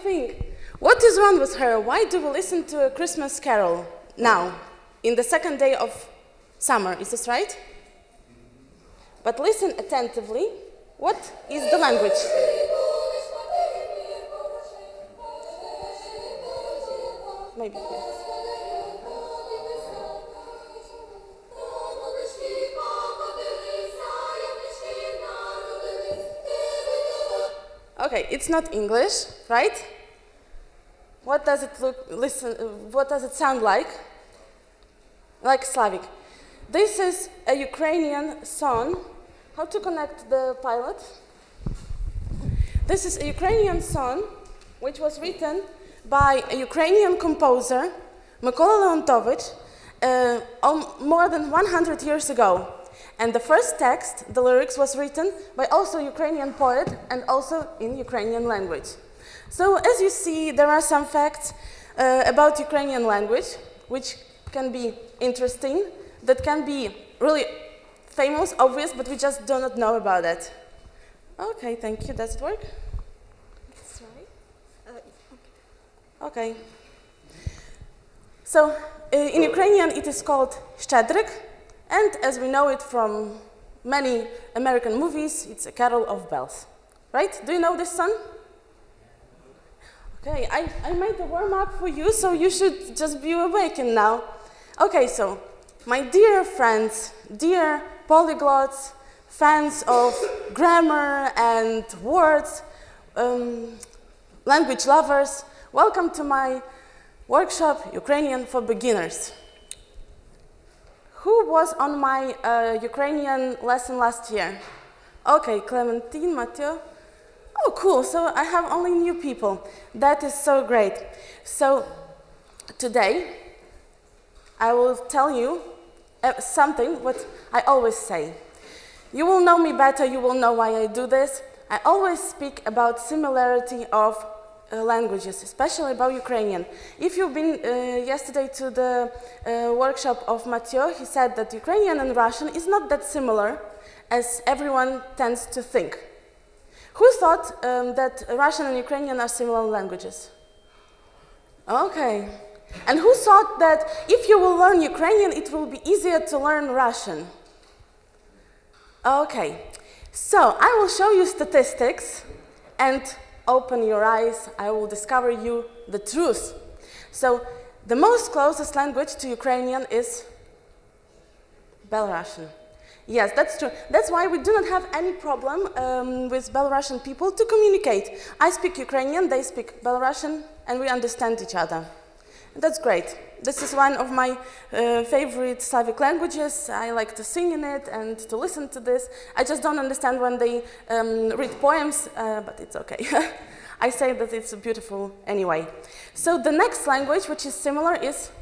think? What is wrong with her? Why do we listen to a Christmas carol now, in the second day of summer? Is this right? But listen attentively. What is the language? Maybe. Yeah. Okay, it's not English, right? What does it what does it sound like? Like Slavic. This is a Ukrainian song. How to connect the pilot? This is a Ukrainian song which was written by a Ukrainian composer, Mykola Leontovich, more than 100 years ago. And the first text, the lyrics, was written by also Ukrainian poet and also in Ukrainian language. So as you see, there are some facts about Ukrainian language, which can be interesting, that can be really famous, obvious, but we just do not know about it. Okay, thank you. Does it work? That's right. Okay. So in Ukrainian, it is called Щедрик. And as we know it from many American movies, it's a carol of bells, right? Do you know this song? Okay, I made a warm-up for you, so you should just be awakened now. Okay, so my dear friends, dear polyglots, fans of grammar and words, language lovers, welcome to my workshop, Ukrainian for Beginners. Who was on my Ukrainian lesson last year? Okay, Clementine, Mathieu. Oh, cool, so I have only new people. That is so great. So today, I will tell you something what I always say. You will know me better, you will know why I do this. I always speak about similarity of languages, especially about Ukrainian. If you've been yesterday to the workshop of Mathieu, he said that Ukrainian and Russian is not that similar as everyone tends to think. Who thought that Russian and Ukrainian are similar languages? Okay. And who thought that if you will learn Ukrainian, it will be easier to learn Russian? Okay. So I will show you statistics and open your eyes, I will discover you the truth. So the most closest language to Ukrainian is Belarusian. Yes, that's true. That's why we do not have any problem with Belarusian people to communicate. I speak Ukrainian, they speak Belarusian, and we understand each other. That's great. This is one of my favorite Slavic languages. I like to sing in it and to listen to this. I just don't understand when they read poems, but it's okay. I say that it's beautiful anyway. So the next language, which is similar, is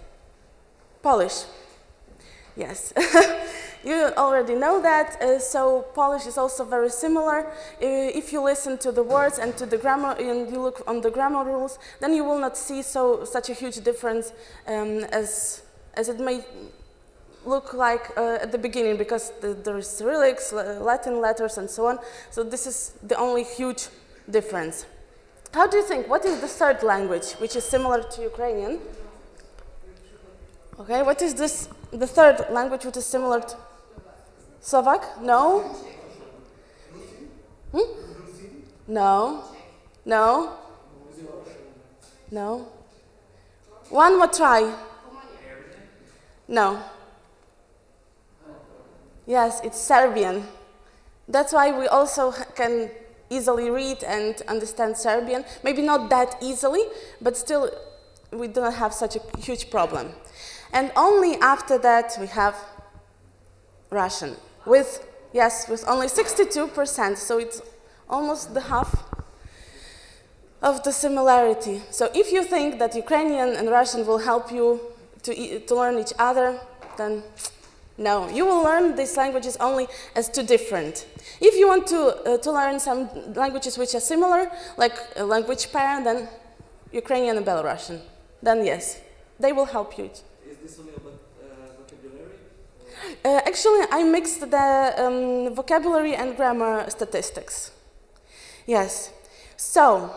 Polish. Yes. You already know that, so Polish is also very similar. If you listen to the words and to the grammar, and you look on the grammar rules, then you will not see such a huge difference as it may look like at the beginning, because there is Cyrillics, Latin letters, and so on. So this is the only huge difference. How do you think? What is the third language, which is similar to Ukrainian? Okay, what is this? The third language which is similar to Slovak? No? No? No? No? One more try. No. Yes, it's Serbian. That's why we also can easily read and understand Serbian. Maybe not that easily, but still we do not have such a huge problem. And only after that we have Russian with only 62%, so it's almost the half of the similarity. So if you think that Ukrainian and Russian will help you to learn each other, then no, you will learn these languages only as two different. If you want to learn some languages which are similar, like a language pair, then Ukrainian and Belarusian, then yes, they will help you. Is this only about vocabulary? Actually, I mixed the vocabulary and grammar statistics. Yes. So,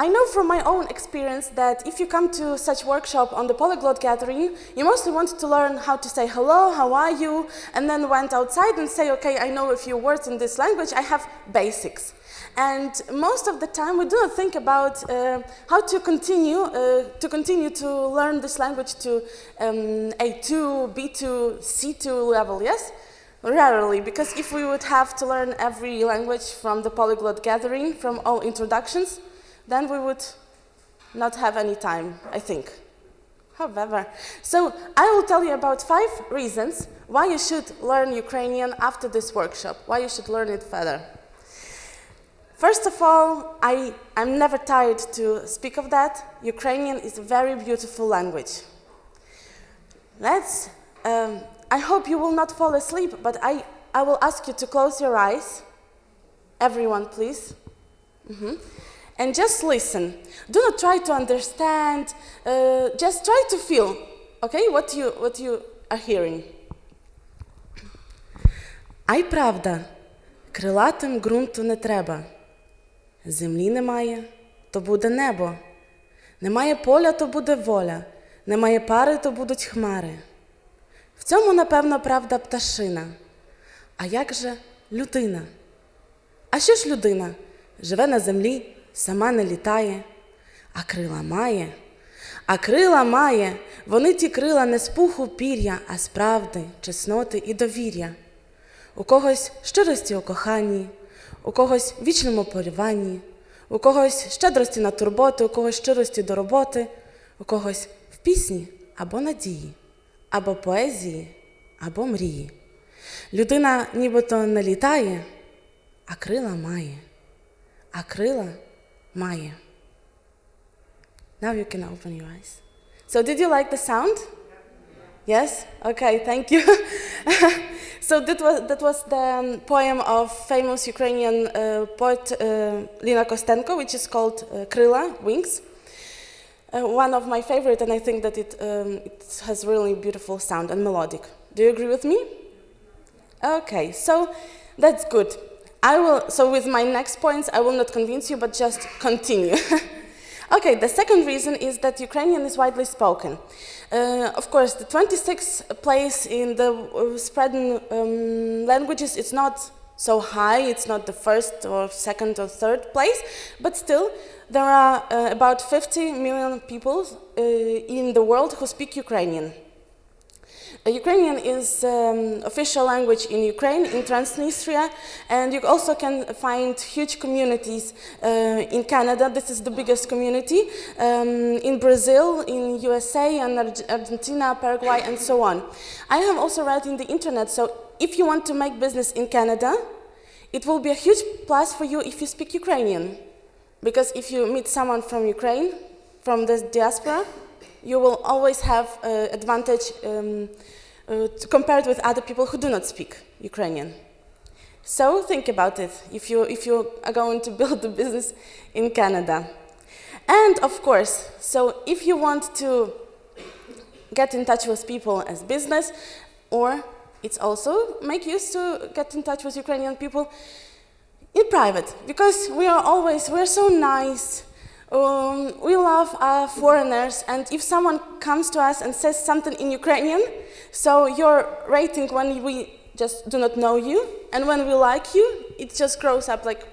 I know from my own experience that if you come to such workshop on the Polyglot Gathering, you mostly want to learn how to say hello, how are you, and then went outside and say, okay, I know a few words in this language, I have basics. And most of the time we do not think about how to continue to learn this language to A2, B2, C2 level, yes? Rarely, because if we would have to learn every language from the Polyglot Gathering, from all introductions, then we would not have any time, I think. However, so I will tell you about 5 reasons why you should learn Ukrainian after this workshop, why you should learn it further. First of all, I'm never tired to speak of that. Ukrainian is a very beautiful language. I hope you will not fall asleep, but I will ask you to close your eyes. Everyone, please. And just listen. Do not try to understand, just try to feel, okay, what you are hearing. Ай правда, крилатим ґрунту не треба. Землі немає, то буде небо. Немає поля, то буде воля. Немає пари, то будуть хмари. В цьому, напевно, правда пташина. А як же людина? А що ж людина? Живе на землі, сама не літає. А крила має. А крила має. Вони ті крила не з пуху пір'я, а з правди, чесноти і довір'я. У когось щирості у коханні, у когось вічному полюванні, у когось щедрості на турботи, у когось щирості до роботи, у когось в пісні або надії, або поезії, або мрії. Людина нібито не літає, а крила має. А крила має. Now you can open your eyes. So did you like the sound? Yes? Okay, thank you. So that was the poem of famous Ukrainian poet Lina Kostenko, which is called Kryla, Wings. One of my favorite, and I think that it has really beautiful sound and melodic. Do you agree with me? Okay, so that's good. So with my next points, I will not convince you, but just continue. Okay, the second reason is that Ukrainian is widely spoken. Of course, the 26th place in the spreading languages is not so high, it's not the first or second or third place, but still there are about 50 million people in the world who speak Ukrainian. Ukrainian is official language in Ukraine, in Transnistria, and you also can find huge communities in Canada. This is the biggest community, in Brazil, in USA, and Argentina, Paraguay, and so on. I have also read in the internet, so if you want to make business in Canada, it will be a huge plus for you if you speak Ukrainian. Because if you meet someone from Ukraine, from the diaspora, you will always have advantage compared with other people who do not speak Ukrainian. So think about it if you are going to build a business in Canada. And of course, so if you want to get in touch with people as business, or it's also make use to get in touch with Ukrainian people in private, because we're so nice. We love foreigners, and if someone comes to us and says something in Ukrainian, so your rating when we just do not know you, and when we like you, it just grows up like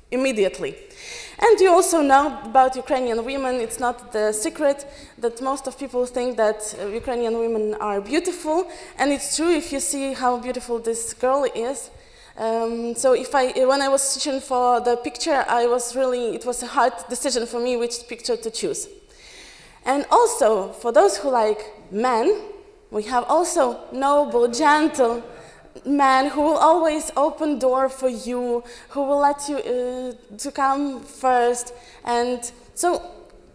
immediately. And you also know about Ukrainian women, it's not the secret that most of people think that Ukrainian women are beautiful, and it's true if you see how beautiful this girl is. So when I was searching for the picture, it was a hard decision for me which picture to choose. And also, for those who like men, we have also noble, gentle men who will always open door for you, who will let you to come first. And so,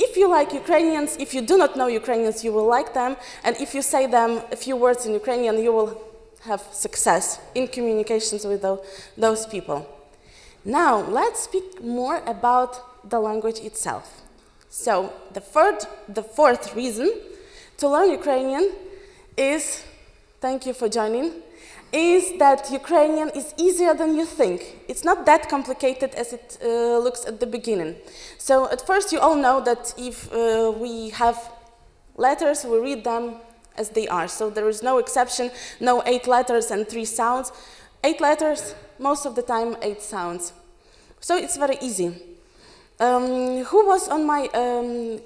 if you like Ukrainians, if you do not know Ukrainians, you will like them. And if you say them a few words in Ukrainian, you will have success in communications with those people. Now, let's speak more about the language itself. So, the fourth reason to learn Ukrainian is, thank you for joining, is that Ukrainian is easier than you think. It's not that complicated as it looks at the beginning. So at first you all know that if we have letters, we read them as they are. So there is no exception, no 8 letters and 3 sounds. 8 letters, most of the time 8 sounds. So it's very easy. Who was on my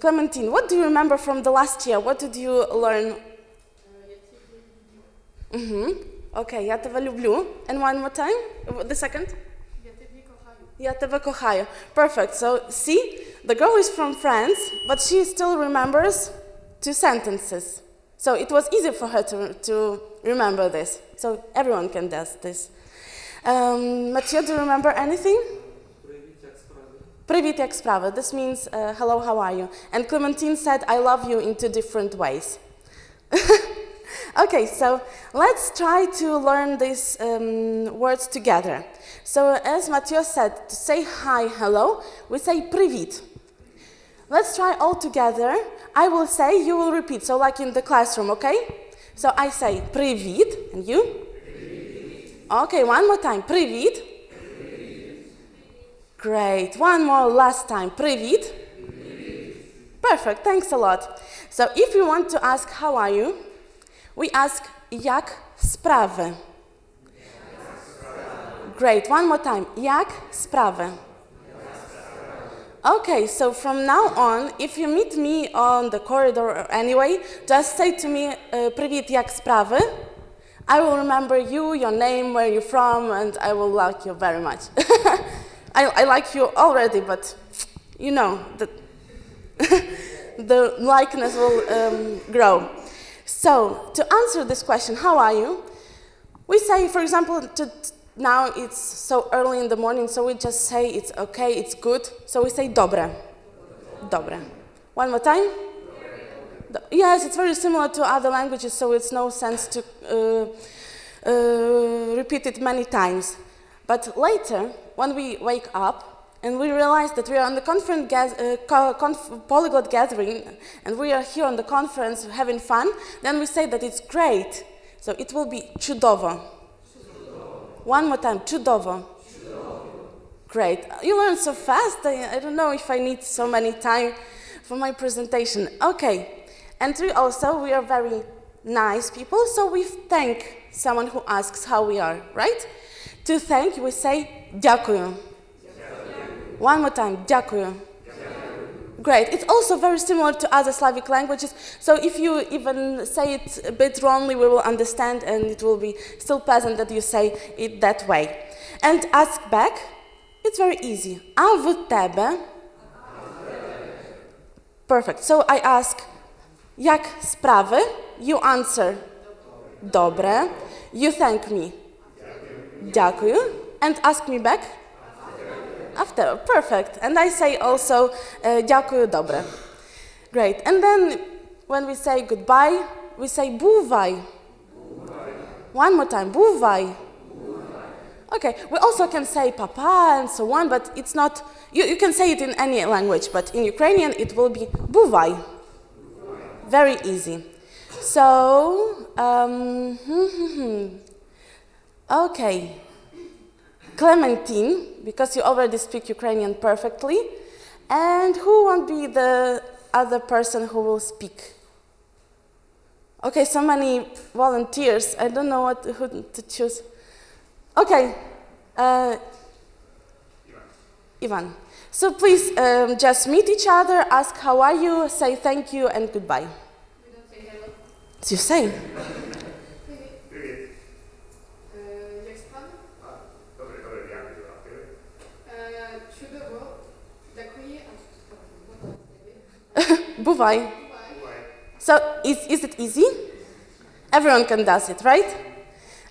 Clementine? What do you remember from the last year? What did you learn? Okay, я тебе люблю. And one more time, the second? Я тебе кохаю. Я тебе кохаю. Perfect. So see, the girl is from France, but she still remembers 2 sentences. So it was easy for her to remember this. So everyone can do this. Mathieu, do you remember anything? Привіт, як справи. This means hello, how are you? And Clementine said I love you in 2 different ways. Okay, so let's try to learn these words together. So as Mathieu said, to say hi, hello, we say привіт. Let's try all together. I will say, you will repeat. So like in the classroom, okay? So I say привіт, and you? Привіт. Okay, one more time. Привіt. Привіт. Great. One more last time. Привіт. Привіт. Perfect. Thanks a lot. So if you want to ask how are you, we ask як справи. Great. One more time. Як справи. Okay, so from now on, if you meet me on the corridor or anyway, just say to me, привіт, як справи? I will remember you, your name, where you're from, and I will like you very much. I like you already, but you know, the likeness will grow. So, to answer this question, how are you? We say, for example, now it's so early in the morning, so we just say it's okay, it's good. So we say dobre. Dobre. One more time. Yes, it's very similar to other languages, so it's no sense to repeat it many times. But later, when we wake up and we realize that we are on the Polyglot Gathering and we are here on the conference having fun, then we say that it's great. So it will be чудово. One more time, чудово. Great. You learn so fast, I don't know if I need so many time for my presentation. Okay. And we are very nice people, so we thank someone who asks how we are, right? To thank, we say дякую. One more time, дякую. Great. It's also very similar to other Slavic languages, so if you even say it a bit wrongly, we will understand, and it will be still pleasant that you say it that way. And ask back, it's very easy. А в тебе? Perfect. So I ask, jak sprawy? You answer, dobre. You thank me, дякую. And ask me back? After. Perfect. And I say also, дякую, dobre. Great. And then when we say goodbye, we say бувай. One more time, бувай. Okay, we also can say papa and so on, but it's not, you can say it in any language, but in Ukrainian it will be бувай. Very easy. So, okay. Clementine, because you already speak Ukrainian perfectly. And who won't be the other person who will speak? Okay, so many volunteers. I don't know who to choose. Okay. Ivan. So please just meet each other, ask how are you, say thank you and goodbye. We don't say hello. You say. Привіт. Як справи? Добре, дякую. Чудово. Дякую. Бувай. So is it easy? Everyone can do it, right?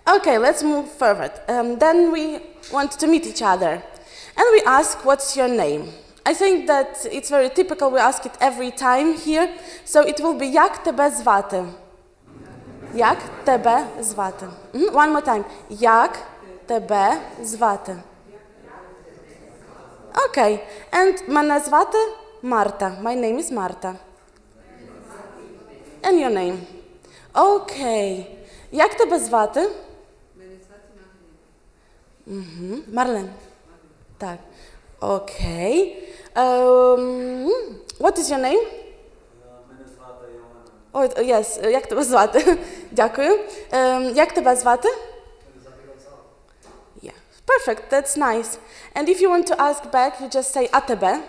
Okay, let's move forward. Then we want to meet each other. And we ask, what's your name? I think that it's very typical, we ask it every time here. So it will be, як тебе звати? Як тебе звати? One more time. Як тебе звати? Okay, and мене звати Marta. My name is Marta. And your name? Okay. Як тебе звати? Marlen. Tak. Okay. What is your name? Мене звати Іван. Oh, yes. Як тебе звати? Дякую. Як тебе звати? Yeah. Perfect. That's nice. And if you want to ask back, you just say a тебе.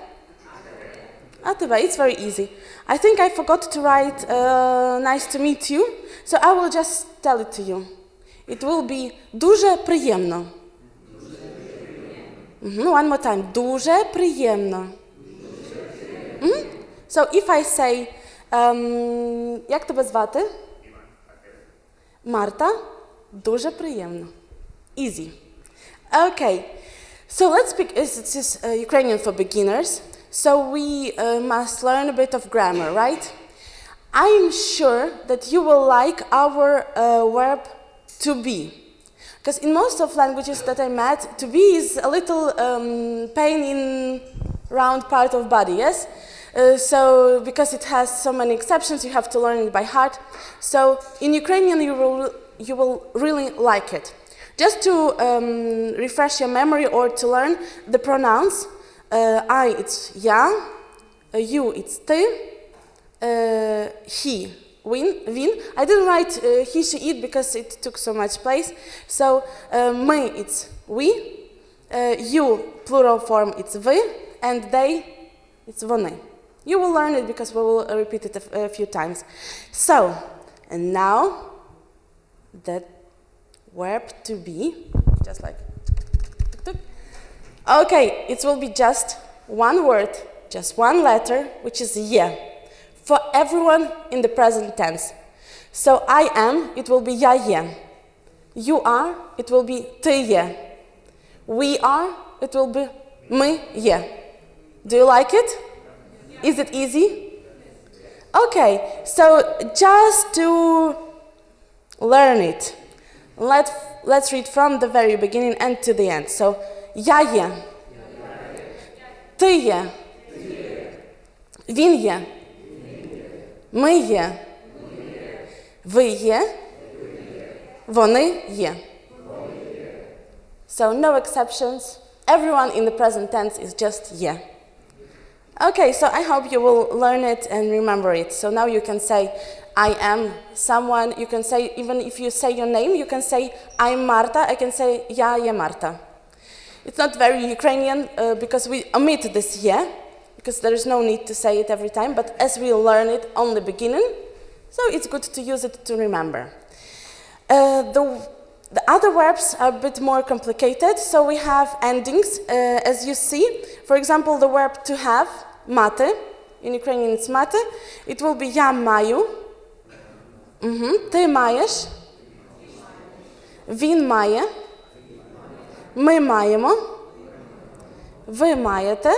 A тебе. It's very easy. I think I forgot to write nice to meet you, so I will just tell it to you. It will be дуже приємно. One more time. Дуже приємно. So if I say, як тебе звати? Marta. Дуже приємно. Easy. Okay. So let's speak. This is Ukrainian for beginners. So we must learn a bit of grammar, right? I'm sure that you will like our verb to be. Because in most of languages that I met, to be is a little pain in round part of body, yes? So because it has so many exceptions, you have to learn it by heart. So in Ukrainian, you will really like it. Just to refresh your memory or to learn the pronouns, I it's я, you it's ти, he, він. I didn't write he, she, it because it took so much place. So ми it's we, you plural form it's ви, and they it's вони. You will learn it because we will repeat it a few times. So, and now that verb to be, just like. Okay, it will be just one word, just one letter, which is ye, for everyone in the present tense. So I am, it will be я є. You are, it will be ти є. We are, it will be ми є. Do you like it? Is it easy? Okay, so just to learn it, let's read from the very beginning and to the end. So, я є, ти є, він є, ми є, ви є, вони є. So, no exceptions. Everyone in the present tense is just є. Okay, so I hope you will learn it and remember it. So now you can say, I am someone. You can say, even if you say your name, you can say, I'm Marta. I can say, я є Marta. It's not very Ukrainian because we omit this ye, because there is no need to say it every time, but as we learn it on the beginning, so it's good to use it to remember. The other verbs are a bit more complicated, so we have endings, as you see. For example, the verb to have, mate, in Ukrainian it's mate, it will be я маю, ти маєш, він має, ми маємо, ви маєте,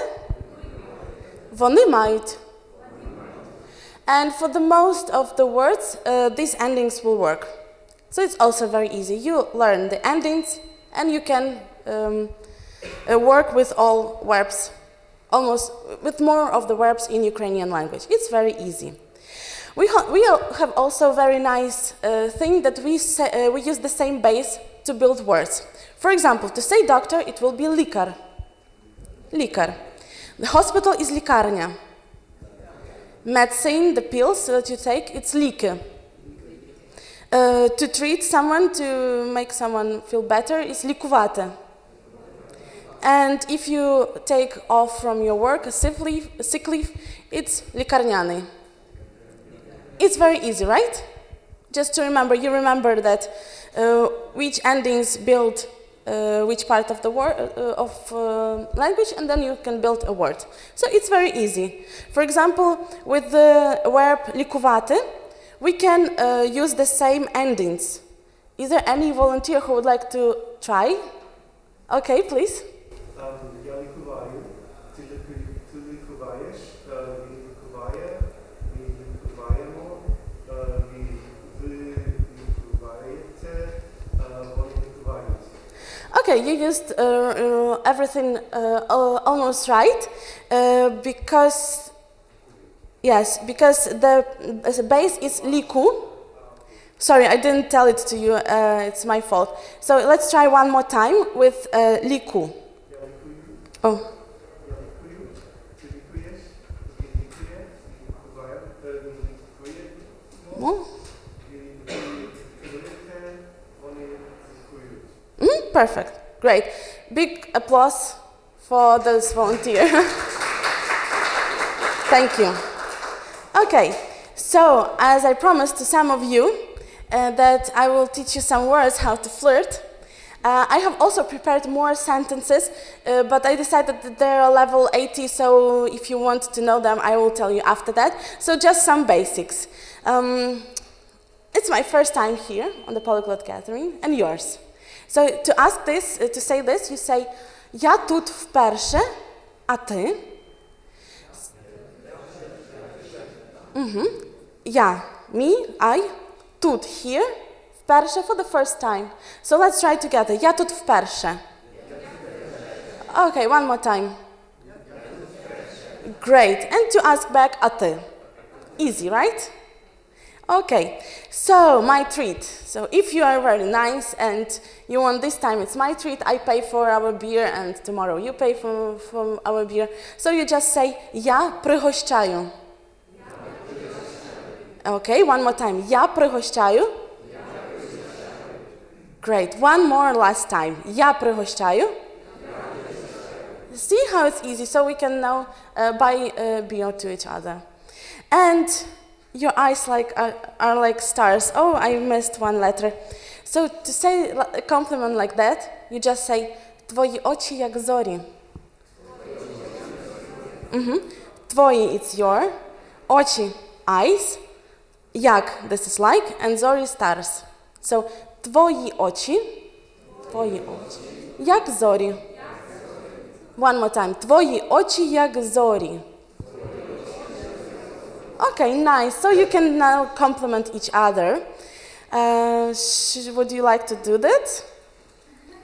вони мають. And for the most of the words, these endings will work. So it's also very easy. You learn the endings and you can work with all verbs, almost with more of the verbs in Ukrainian language. It's very easy. We have also a very nice thing that we use the same base to build words. For example, to say doctor, it will be лікар. Лікар. The hospital is лікарня. Medicine, the pills that you take, it's ліки. To treat someone, to make someone feel better, is лікувати. And if you take off from your work, a sick leave, it's лікарняний. It's very easy, right? Just to remember, you remember that which endings build which part of the word language, and then you can build a word. So it's very easy. For example, with the verb лікувати, we can use the same endings. Is there any volunteer who would like to try? Okay, please. Я лікуваю, ти лікуваєш, він лікуває, ми лікуваємо, ви лікуваєте, вони лікувають. Okay, you used everything almost right, because the base is liku, Sorry, I didn't tell it to you. It's my fault. So let's try one more time with liku. Oh. Perfect. Great. Big applause for this volunteer. Thank you. Okay. So, as I promised to some of you that I will teach you some words how to flirt, I have also prepared more sentences, but I decided that they're level 80, so if you want to know them, I will tell you after that. So just some basics. It's my first time here on the Polyglot Gathering, and yours. So to ask this, to say this, you say, ja тут wперше, a ty? Ja, me, I, тут, here, wперше, for the first time. So let's try together. Ja тут wперше. Okay, one more time. Great. And to ask back, a ty? Easy, right? Okay, so my treat. So if you are very nice and you want this time it's my treat, I pay for our beer and tomorrow you pay for our beer. So you just say, ja пригощаю. Okay, one more time. Ja пригощаю. Great. One more last time. Ja пригощаю. See how it's easy, so we can now buy beer to each other. And your eyes are like stars. Oh, I missed one letter. So to say a compliment like that, you just say, Твої очі як зорі. Твої, it's your. Очі, eyes. Як, this is like. And зорі, stars. So, твої очі. Як зорі. One more time. Твої очі як зорі. Okay, nice. So you can now compliment each other. Would you like to do that?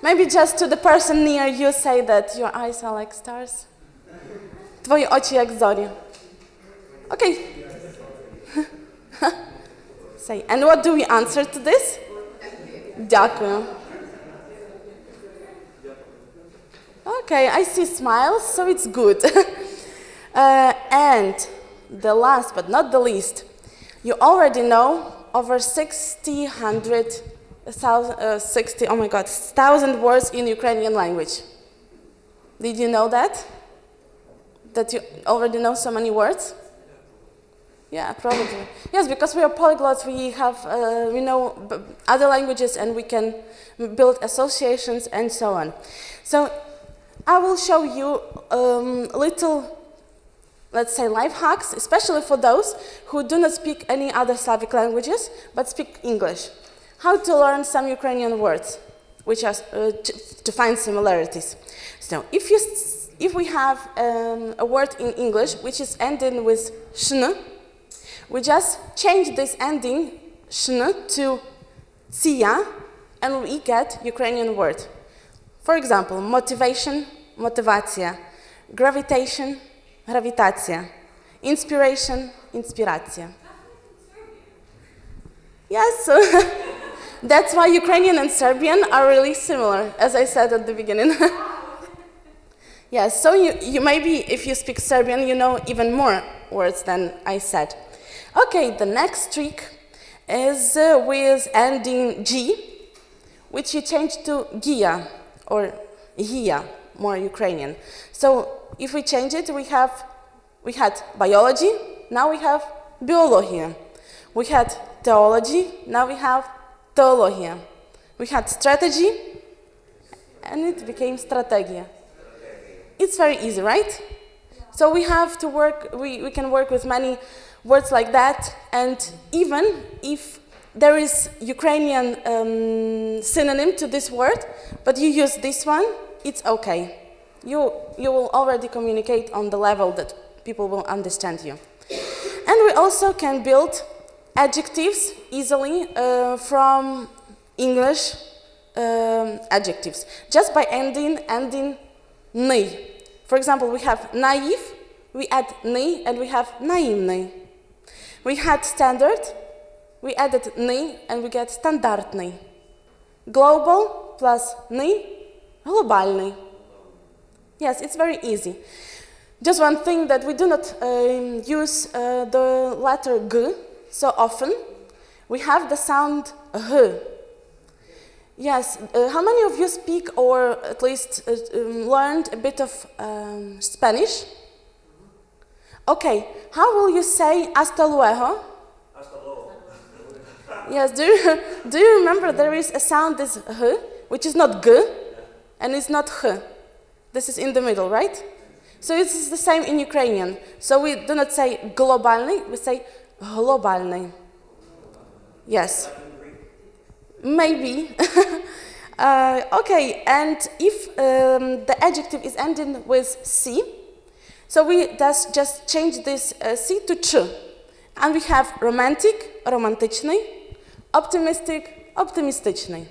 Maybe just to the person near you say that your eyes are like stars. Twoje oczy jak zory. Okay. Say. And what do we answer to this? Дякую. Okay, I see smiles, so it's good. And the last but not the least, you already know over 1,000 words in Ukrainian language. Did you know that? That you already know so many words? Yeah, probably. Yes, because we are polyglots, we have, we know other languages and we can build associations and so on. So I will show you little, let's say, life hacks, especially for those who do not speak any other Slavic languages, but speak English. How to learn some Ukrainian words, which are to find similarities. So if we have a word in English which is ending with shn, we just change this ending shn to tsiya, and we get Ukrainian word. For example, motivation, motywacja, gravitation, gravitacja, inspiration, inspiracja. Yes, so that's why Ukrainian and Serbian are really similar, as I said at the beginning. Yes, so you maybe, if you speak Serbian, you know even more words than I said. Okay, the next trick is with ending G, which you change to gia, or gia, more Ukrainian. So if we change it, we had biology, now we have biologia. We had theology, now we have theologia. We had strategy, and it became strategia. It's very easy, right? So we have to work, we can work with many words like that, and even if there is Ukrainian synonym to this word, but you use this one, it's okay. You will already communicate on the level that people will understand you. And we also can build adjectives easily from English adjectives, just by ending ny. For example, we have naive, we add ny, and we have naivny. We had standard, we added ny and we get standardny. Global plus ny, globalny. Yes, it's very easy. Just one thing that we do not use the letter g so often. We have the sound h. Yes, how many of you speak or at least learned a bit of Spanish? Okay, how will you say hasta luego? Hasta luego. Yes, do you remember there is a sound this h, which is not g, and it's not h. This is in the middle, right? So it's the same in Ukrainian. So we do not say globalny, we say globalny. Yes. Maybe. Okay, and if the adjective is ending with C, so we just change this C to ch. And we have romantic, romantyczny, optimistic, optymistyczny.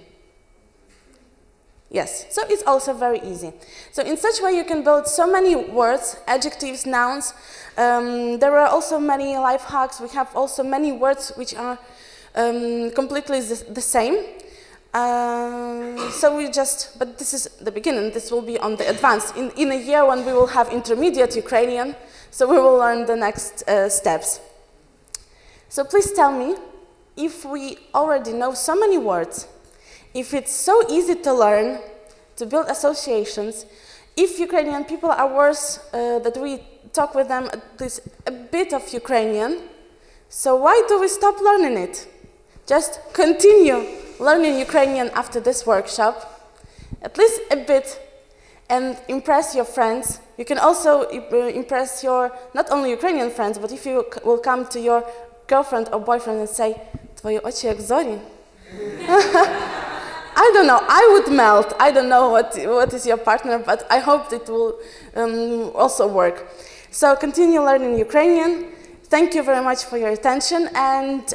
Yes, so it's also very easy. So in such way you can build so many words, adjectives, nouns. There are also many life hacks. We have also many words which are completely the same. So we just, but this is the beginning, this will be on the advanced. In a year when we will have intermediate Ukrainian, so we will learn the next steps. So please tell me, if we already know so many words, if it's so easy to learn, to build associations, if Ukrainian people are worse, that we talk with them at least a bit of Ukrainian, so why do we stop learning it? Just continue learning Ukrainian after this workshop, at least a bit, and impress your friends. You can also impress your, not only Ukrainian friends, but if you will come to your girlfriend or boyfriend and say, "Twoje oczy jak zori." I don't know, I would melt. I don't know what is your partner, but I hope it will also work. So continue learning Ukrainian. Thank you very much for your attention. And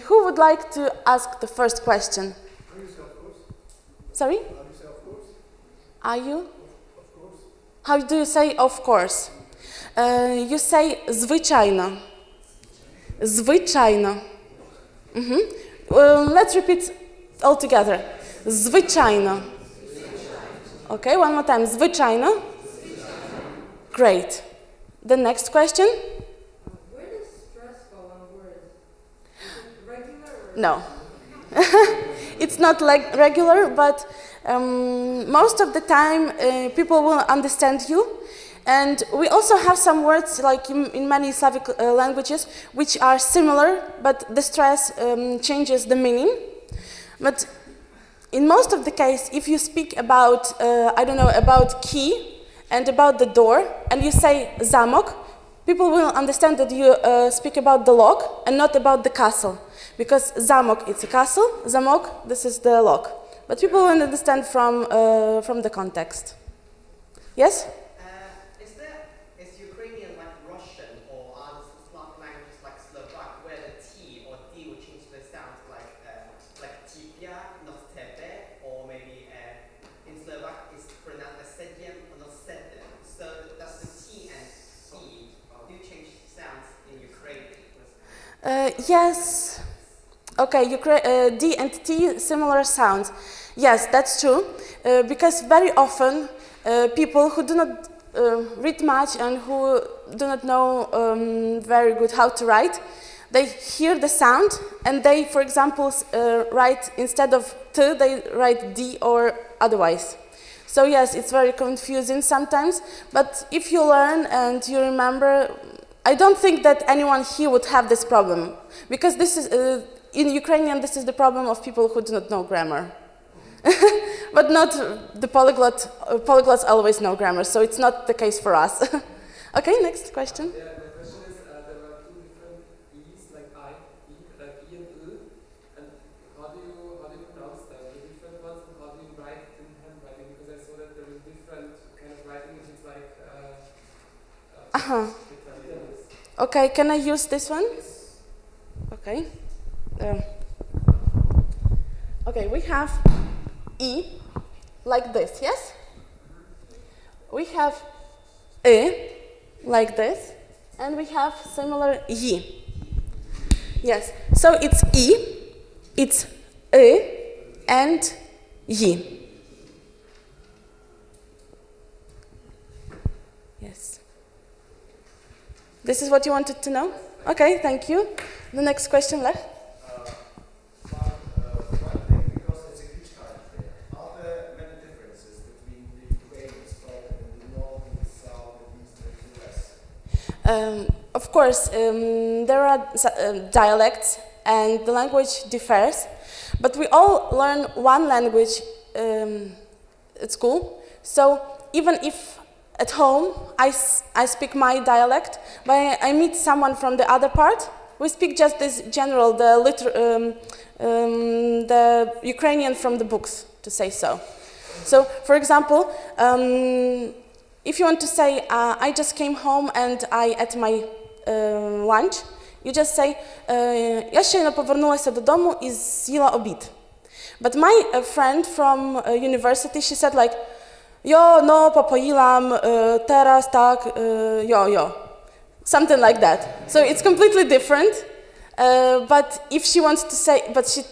who would like to ask the first question? Are you say of course? Sorry? How do you say of course? Are you? Of course. How do you say of course? You say zwyczajno. Zwyczajno. Let's repeat all together. Zwyczajno. Okay, one more time. Zwyczajno. Great. The next question? Where does stress fall on words? Is it regular or? No. It's not like regular, but most of the time people will understand you. And we also have some words, like in many Slavic languages, which are similar, but the stress changes the meaning. But in most of the case, if you speak about, I don't know, about key and about the door, and you say zamok, people will understand that you speak about the lock and not about the castle. Because zamok, it's a castle, zamok, this is the lock. But people will understand from the context. Yes? Is Ukrainian like Russian or other Slavic languages like Slovak, where the T or D will change the sounds like tipia, not tebe, or maybe in Slovak it's pronounced as sediem or not sedem. So does the T and E do change sounds in Ukrainian? Yes. Okay, D and T, similar sounds. Yes, that's true. Because very often people who do not read much and who do not know very good how to write, they hear the sound and they, for example, write instead of T, they write D or otherwise. So yes, it's very confusing sometimes, but if you learn and you remember, I don't think that anyone here would have this problem, because this is, in Ukrainian, this is the problem of people who do not know grammar. But not the polyglots always know grammar, so it's not the case for us. Okay, next question. Yeah, the question is, there are two different E's, like I, E, like E and U, and how do you pronounce them, the different ones, and how do you write in handwriting? Because I saw that there is different kind of writing, which is like, Okay, can I use this one? Okay. Okay, we have E, like this, yes? We have E, like this, and we have similar Y. Yes. So it's I, it's E, and Y. Yes. This is what you wanted to know? Okay, thank you. The next question, Lech. One thing, because it's a huge country, are there many differences between the Ukrainian spoken in the north and the south and east and the west? Of course, there are dialects and the language differs, but we all learn one language at school. So even if at home I speak my dialect, but I meet someone from the other part, we speak just this general, the Ukrainian from the books, to say so. So, for example, if you want to say, I just came home and I ate my lunch, you just say, я щойно повернулася додому і з'їла обід. But my friend from university, she said like, yo, no, popoiłam, teraz tak, yo. Something like that. So it's completely different. But if she wants to say, but she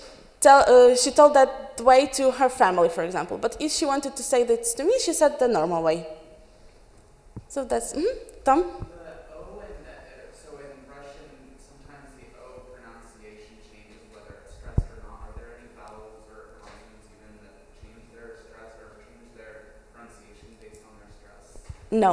told that way to her family, for example. But if she wanted to say this to me, she said the normal way. So that's, Tom? The O and so in Russian, sometimes the O pronunciation changes whether it's stressed or not. Are there any vowels or consonants even that change their stress or change their pronunciation based on their stress? No.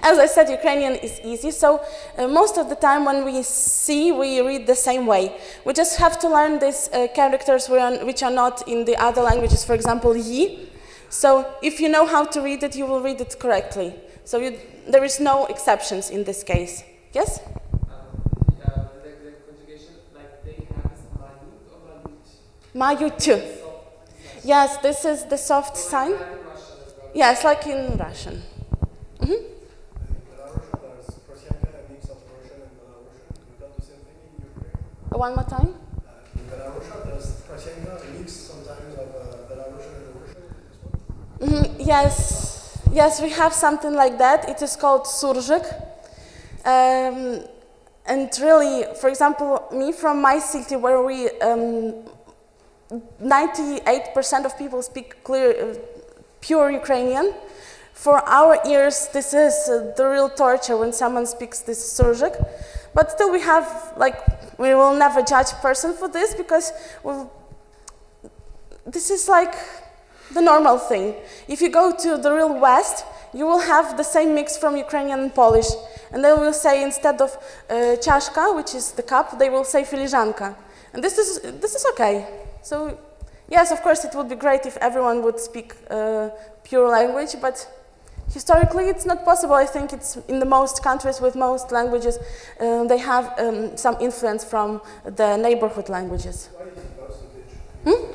As I said, Ukrainian is easy, so most of the time when we see, we read the same way. We just have to learn these characters which are not in the other languages, for example, yi. So if you know how to read it, you will read it correctly. So there is no exceptions in this case. Yes? The conjugation, like they have is mayut or malut? Mayut. Yes, this is the soft sign. Like in Russian as well. Yes, like in Russian. In Belarusian, there's Prosianka, a mix of Russian and Belarusian. We've done the same thing in Ukraine. One more time. In Belarusian, there's Prosianka, a mix sometimes of Belarusian and Russian. Yes, we have something like that. It is called surzik. And really, for example, me from my city where we 98% of people speak pure Ukrainian. For our ears, this is the real torture when someone speaks this surzik. But still we will never judge a person for this because this is like the normal thing. If you go to the real West, you will have the same mix from Ukrainian and Polish. And they will say instead of czaszka, which is the cup, they will say filiżanka. And this is okay. So yes, of course, it would be great if everyone would speak pure language, but historically it's not possible. I think it's in the most countries with most languages, they have some influence from the neighborhood languages. What is the percentage?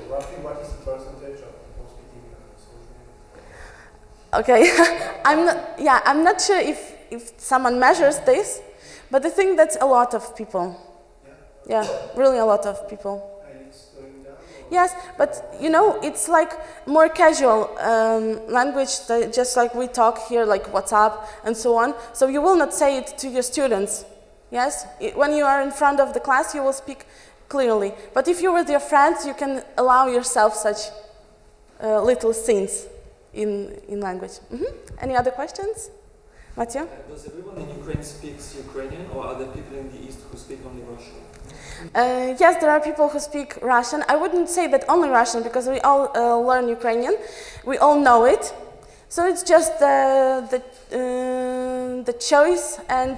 Roughly, what is the percentage of people speaking Slovenian? Okay, I'm not sure if someone measures this, but I think that's a lot of people. Yeah, really a lot of people. And it's going down? Yes, but it's like more casual language, just like we talk here, like WhatsApp and so on. So you will not say it to your students. Yes, when you are in front of the class, you will speak clearly. But if you're with your friends, you can allow yourself such little scenes in language. Any other questions? Matthew? Does everyone in Ukraine speaks Ukrainian, or are there people in the East who speak only Russian? Yes, there are people who speak Russian. I wouldn't say that only Russian, because we all learn Ukrainian. We all know it. So it's just the choice. And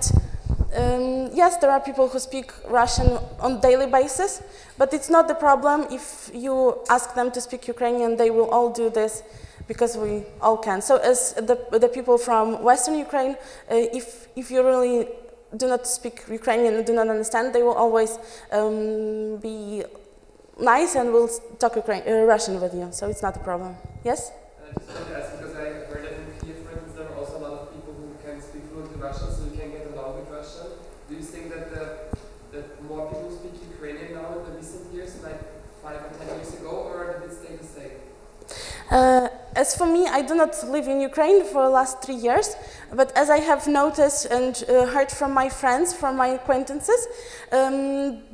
yes, there are people who speak Russian on a daily basis, but it's not the problem. If you ask them to speak Ukrainian, they will all do this because we all can. So as the people from Western Ukraine, if you really do not speak Ukrainian and do not understand, they will always be nice and will talk Russian with you. So it's not a problem. Yes? I just wanted to ask because I heard that in Kiev, for instance, there are also a lot of people who can speak fluently Russian, so you can get along with Russian. Do you think that that more people speak Ukrainian now in the recent years, like 5 or 10 years ago, or did it stay the same? as for me, I do not live in Ukraine for the last 3 years, but as I have noticed and heard from my friends, from my acquaintances,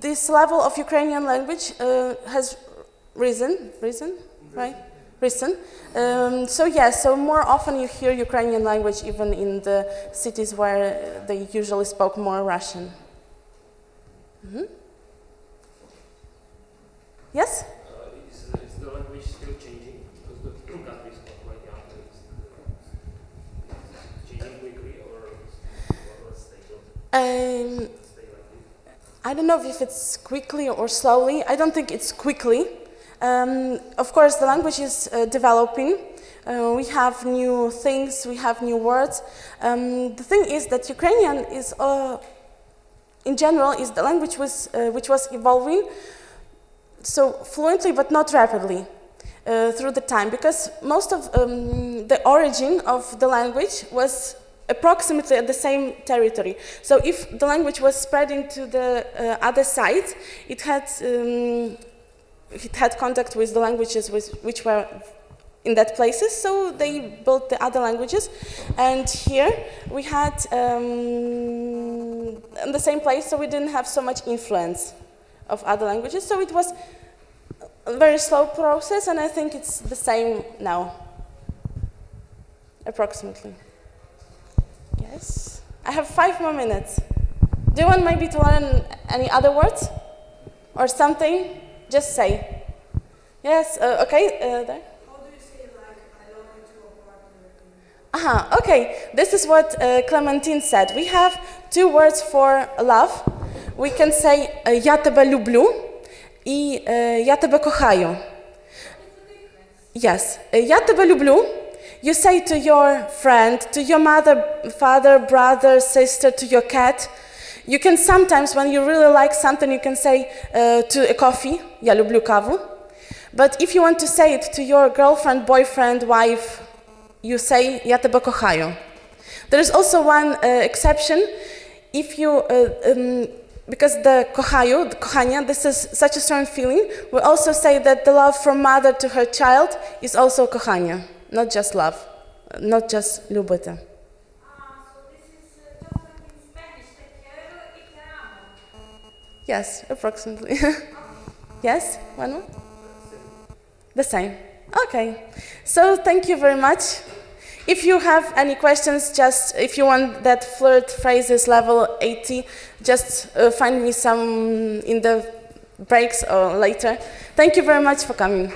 this level of Ukrainian language has risen, right? Risen. So more often you hear Ukrainian language even in the cities where they usually spoke more Russian. Mm-hmm. Yes? Is the language still changing? Because the two countries are quite young. It's changing quickly or stay like this? I don't know if it's quickly or slowly. I don't think it's quickly. Of course, the language is developing. We have new things, we have new words. The thing is that Ukrainian is, in general, is the language which was evolving so fluently but not rapidly through the time, because most of the origin of the language was approximately at the same territory. So if the language was spreading to the other side, it had contact with the languages which were in that places, so they built the other languages. And here we had in the same place, so we didn't have so much influence of other languages. So it was a very slow process, and I think it's the same now, approximately. Yes? I have 5 more minutes. Do you want maybe to learn any other words? Or something? Just say. Yes, okay, there. How do you say, like, I love you to a partner? Okay. This is what Clementine said. We have 2 words for love. We can say я тебе люблю и я тебе кохаю. Yes. Я тебе люблю. You say to your friend, to your mother, father, brother, sister, to your cat. You can sometimes, when you really like something, you can say to a coffee, я люблю каву. But if you want to say it to your girlfriend, boyfriend, wife, you say я тебе кохаю. There is also one exception. If you, because the кохаю, the кохання, this is such a strong feeling, we also say that the love from mother to her child is also кохання, not just love, not just любити. Yes, approximately. Yes, one more? The same. Okay. So thank you very much. If you have any questions, just if you want that flirt phrases level 80, just find me some in the breaks or later. Thank you very much for coming.